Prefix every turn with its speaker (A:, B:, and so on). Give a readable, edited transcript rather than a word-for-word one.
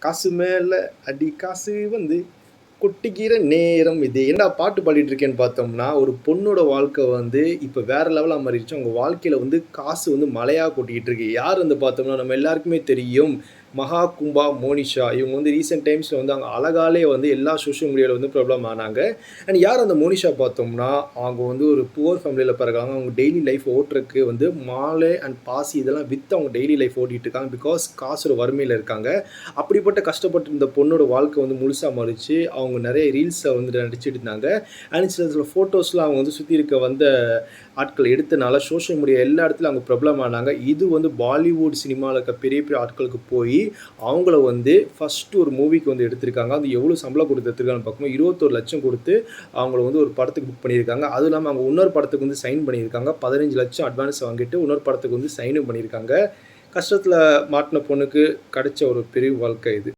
A: காசு மேல அடி காசு வந்து கொட்டிக்கிற நேரம் இது. என்னடா பாட்டு பாடிட்டு இருக்கேன்னு பார்த்தோம்னா, ஒரு பொண்ணோட வாழ்க்கை வந்து இப்ப வேற லெவலா மாறிருச்சு. அவங்க வாழ்க்கையில வந்து காசு வந்து மழையா கொட்டிக்கிட்டு இருக்கு. யார் வந்து பார்த்தோம்னா, நம்ம எல்லாருக்குமே தெரியும். மகா கும்பா மோனிஷா. இவங்க வந்து ரீசென்ட் டைம்ஸ்ல வந்து அவங்க அழகாலே வந்து எல்லா சோசியல் மீடியால வந்து பிரபலம் ஆனாங்க. அண்ட் யார் அந்த மோனிஷா பார்த்தோம்னா, அவங்க வந்து ஒரு புவர் ஃபேமிலில பிறகுறாங்க. அவங்க டெய்லி லைஃப் ஓட்டுறதுக்கு வந்து மாலை அண்ட் பாசி இதெல்லாம் வித்து அவங்க டெய்லி லைஃப் ஓட்டிட்டு இருக்காங்க. பிகாஸ் காசோட வறுமையில இருக்காங்க. அப்படிப்பட்ட கஷ்டப்பட்டு இருந்த பொண்ணோட வாழ்க்கை வந்து முழுசா மாறிச்சு. அவங்க நெறைய ரீல்ஸ்ல வந்து நடிச்சிட்டு இருந்தாங்க. அண்ட் சில ஃபோட்டோஸ்லாம் அவங்க வந்து சுத்தி இருக்க வந்த ஆட்கள் எடுத்தனால சோசியல் மீடியா எல்லா இடத்துலயும் அவங்க பிரபலமானாங்க. இது வந்து பாலிவுட் சினிமால இருக்க பெரிய பெரிய ஆட்களுக்கு போயி, அவங்கள வந்து ஃபர்ஸ்ட்டு ஒரு மூவிக்கு வந்து எடுத்திருக்காங்க. அது எவ்வளோ சம்பளம் குடுத்து எடுத்திருக்காங்கன்னு பார்க்கும்போது 21,00,000 குடுத்து அவங்கள வந்து ஒரு படத்துக்கு புக் பண்ணியிருக்காங்க. அதுவும் இல்லாம அவங்க இன்னொரு படத்துக்கு வந்து சைன் பண்ணியிருக்காங்க. 15,00,000 அட்வான்ஸ் வாங்கிட்டு இன்னொரு படத்துக்கு வந்து சைனும் பண்ணியிருக்காங்க. கஷ்டத்துல மாட்டுன பொண்ணுக்கு கிடைச்ச ஒரு பெரிய வாழ்க்கை இது.